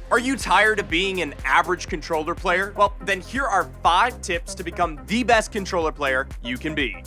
Are you tired of being an average controller player? Well, then here are 5 tips to become the best controller player you can be.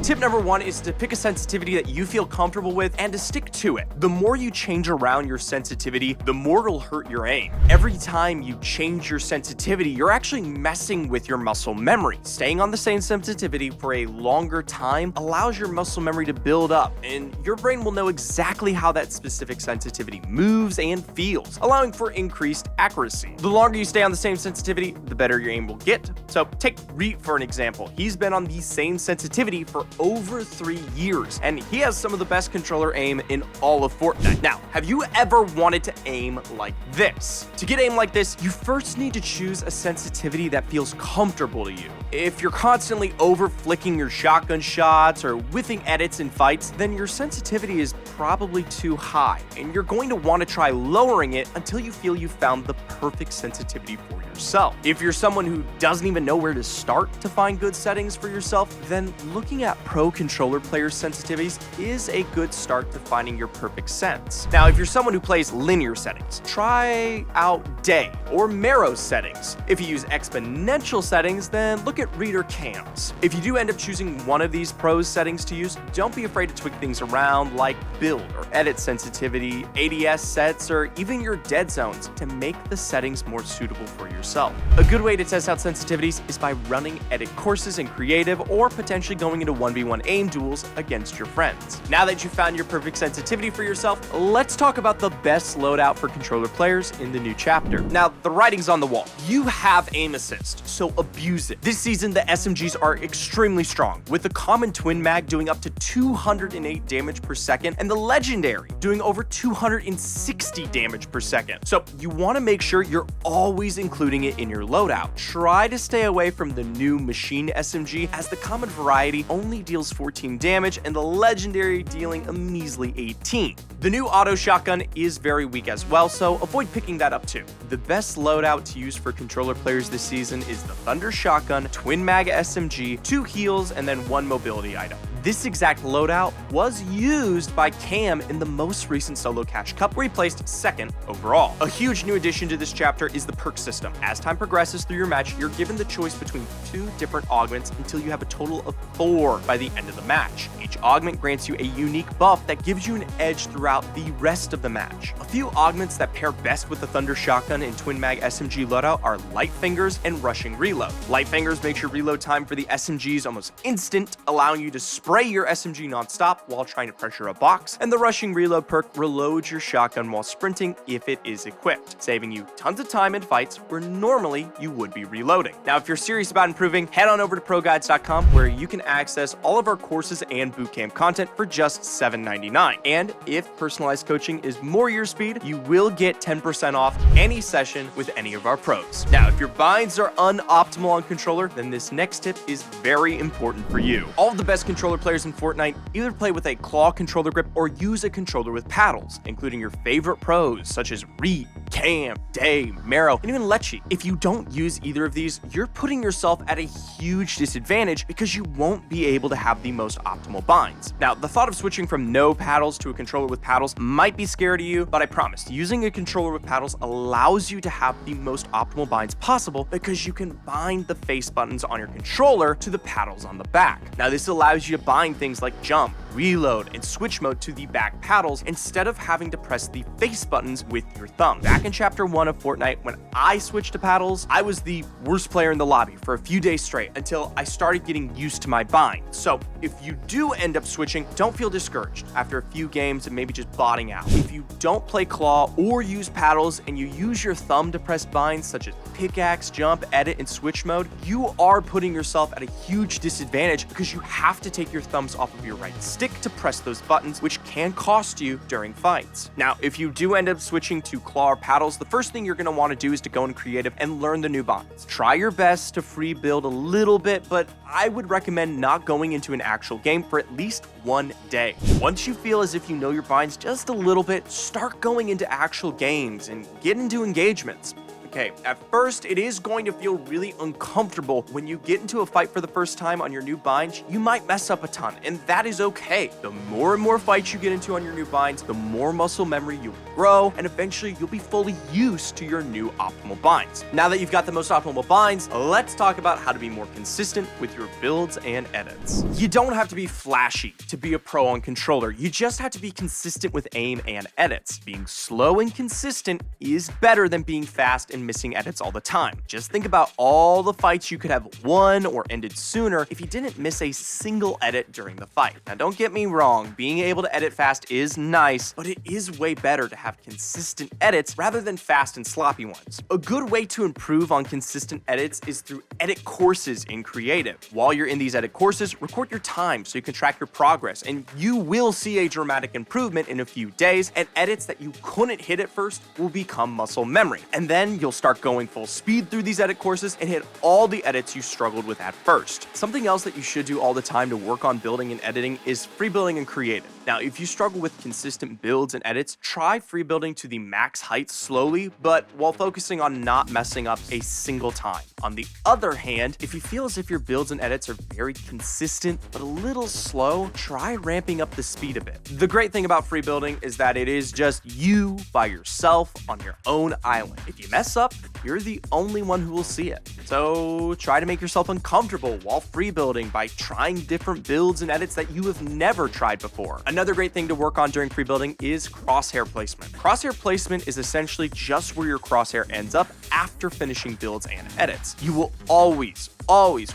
Tip number 1 is to pick a sensitivity that you feel comfortable with and to stick to it. The more you change around your sensitivity, the more it'll hurt your aim. Every time you change your sensitivity, you're actually messing with your muscle memory. Staying on the same sensitivity for a longer time allows your muscle memory to build up, and your brain will know exactly how that specific sensitivity moves and feels, allowing for increased accuracy. The longer you stay on the same sensitivity, the better your aim will get. So take Reet for an example. He's been on the same sensitivity for over 3 years, and he has some of the best controller aim in all of Fortnite. Now, have you ever wanted to aim like this? To get aim like this, you first need to choose a sensitivity that feels comfortable to you. If you're constantly over-flicking your shotgun shots or whiffing edits in fights, then your sensitivity is probably too high, and you're going to want to try lowering it until you feel you've found the perfect sensitivity for yourself. If you're someone who doesn't even know where to start to find good settings for yourself, then looking at pro controller players' sensitivities is a good start to finding your perfect sense. Now, if you're someone who plays linear settings, try out day or Marrow settings. If you use exponential settings, then look at reader cams. If you do end up choosing one of these pros settings to use, don't be afraid to tweak things around like build or edit sensitivity, ADS sets, or even your dead zones to make the settings more suitable for yourself. A good way to test out sensitivities is by running edit courses in creative or potentially going into 1v1 aim duels against your friends. Now that you've found your perfect sensitivity for yourself, let's talk about the best loadout for controller players in the new chapter. Now, the writing's on the wall. You have aim assist, so abuse it. This season, the SMGs are extremely strong, with the common twin mag doing up to 208 damage per second and the legendary doing over 260 damage per second. So you want to make sure you're always including it in your loadout. Try to stay away from the new machine SMG, as the common variety only deals 14 damage and the legendary dealing a measly 18. The new auto shotgun is very weak as well, so avoid picking that up too. The best loadout to use for controller players this season is the Thunder Shotgun, Twin Mag SMG, 2 heals, and then 1 mobility item. This exact loadout was used by Cam in the most recent Solo Cash Cup, where he placed 2nd overall. A huge new addition to this chapter is the perk system. As time progresses through your match, you're given the choice between 2 different augments until you have a total of 4 by the end of the match. Each augment grants you a unique buff that gives you an edge throughout the rest of the match. A few augments that pair best with the Thunder Shotgun and Twin Mag SMG loadout are Light Fingers and Rushing Reload. Light Fingers makes your reload time for the SMGs almost instant, allowing you to spray your SMG non-stop while trying to pressure a box, and the Rushing Reload perk reloads your shotgun while sprinting if it is equipped, saving you tons of time in fights where normally you would be reloading. Now, if you're serious about improving, head on over to ProGuides.com, where you can access all of our courses and bootcamp content for just $7.99. And if personalized coaching is more your speed, you will get 10% off any session with any of our pros. Now, if your binds are unoptimal on controller, then this next tip is very important for you. All of the best controller players in Fortnite either play with a claw controller grip or use a controller with paddles, including your favorite pros such as Reed, Cam, Day, Marrow, and even Lechi. If you don't use either of these, you're putting yourself at a huge disadvantage because you won't be able to have the most optimal binds. Now, the thought of switching from no paddles to a controller with paddles might be scary to you, but I promise, using a controller with paddles allows you to have the most optimal binds possible because you can bind the face buttons on your controller to the paddles on the back. Now, this allows you to bind things like jump, reload, and switch mode to the back paddles instead of having to press the face buttons with your thumb. Back in chapter 1 of Fortnite, when I switched to paddles, I was the worst player in the lobby for a few days straight until I started getting used to my bind. So if you do end up switching, don't feel discouraged after a few games and maybe just botting out. If you don't play claw or use paddles and you use your thumb to press binds such as pickaxe, jump, edit, and switch mode, you are putting yourself at a huge disadvantage because you have to take your thumbs off of your right stick to press those buttons, which can cost you during fights. Now, if you do end up switching to claw or paddles, the first thing you're going to want to do is to go in creative and learn the new binds. Try your best to free build a little bit, but I would recommend not going into an actual game for at least 1 day. Once you feel as if you know your binds just a little bit, start going into actual games and get into engagements. Okay, at first, it is going to feel really uncomfortable when you get into a fight for the first time on your new binds. You might mess up a ton, and that is okay. The more and more fights you get into on your new binds, the more muscle memory you'll grow, and eventually you'll be fully used to your new optimal binds. Now that you've got the most optimal binds, let's talk about how to be more consistent with your builds and edits. You don't have to be flashy to be a pro on controller, you just have to be consistent with aim and edits. Being slow and consistent is better than being fast and missing edits all the time. Just think about all the fights you could have won or ended sooner if you didn't miss a single edit during the fight. Now don't get me wrong, being able to edit fast is nice, but it is way better to have consistent edits rather than fast and sloppy ones. A good way to improve on consistent edits is through edit courses in Creative. While you're in these edit courses, record your time so you can track your progress, and you will see a dramatic improvement in a few days, and edits that you couldn't hit at first will become muscle memory. And then you'll start going full speed through these edit courses and hit all the edits you struggled with at first. Something else that you should do all the time to work on building and editing is free building in Creative. Now, if you struggle with consistent builds and edits, try free building to the max height slowly, but while focusing on not messing up a single time. On the other hand, if you feel as if your builds and edits are very consistent but a little slow, try ramping up the speed a bit. The great thing about free building is that it is just you by yourself on your own island. If you mess up, you're the only one who will see it. So try to make yourself uncomfortable while free building by trying different builds and edits that you have never tried before. Another great thing to work on during free building is crosshair placement. Crosshair placement is essentially just where your crosshair ends up after finishing builds and edits. You will always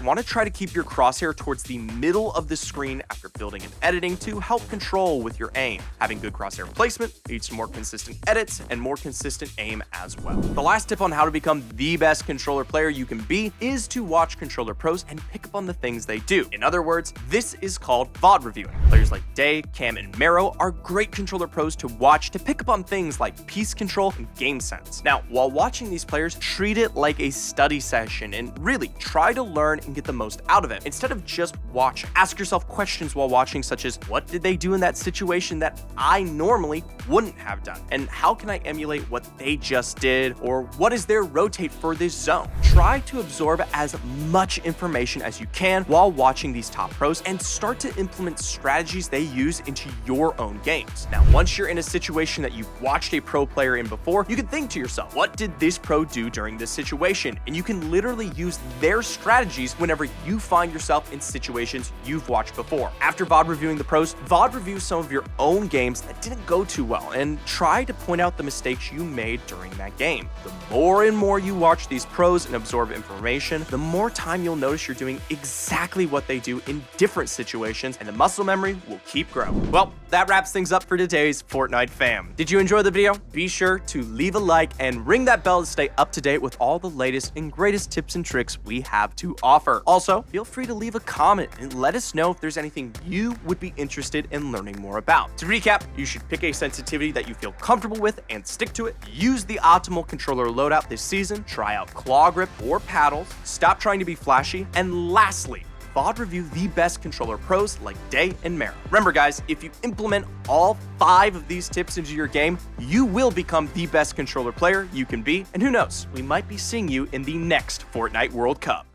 want to try to keep your crosshair towards the middle of the screen after building and editing to help control with your aim. Having good crosshair placement leads to more consistent edits and more consistent aim as well. The last tip on how to become the best controller player you can be is to watch controller pros and pick up on the things they do. In other words, this is called VOD reviewing. Players like Day, Cam, and Mero are great controller pros to watch to pick up on things like piece control and game sense. Now, while watching these players, treat it like a study session and really try to learn and get the most out of it instead of just watching. Ask yourself questions while watching, such as what did they do in that situation that I normally wouldn't have done, and how can I emulate what they just did, or what is their rotate for this zone. Try to absorb as much information as you can while watching these top pros and start to implement strategies they use into your own games. Now, once you're in a situation that you've watched a pro player in before, you can think to yourself, what did this pro do during this situation? And you can literally use their strategies whenever you find yourself in situations you've watched before. After VOD reviewing the pros, VOD review some of your own games that didn't go too well and try to point out the mistakes you made during that game. The more and more you watch these pros and absorb information, the more time you'll notice you're doing exactly what they do in different situations, and the muscle memory will keep growing. Well, that wraps things up for today's Fortnite fam. Did you enjoy the video? Be sure to leave a like and ring that bell to stay up to date with all the latest and greatest tips and tricks we have to offer. Also, feel free to leave a comment and let us know if there's anything you would be interested in learning more about. To recap, you should pick a sensitivity that you feel comfortable with and stick to it. Use the optimal controller loadout this season. Try out claw grip or paddles. Stop trying to be flashy. And lastly, VOD review the best controller pros like Day and Mero. Remember guys, if you implement all 5 of these tips into your game, you will become the best controller player you can be. And who knows, we might be seeing you in the next Fortnite World Cup.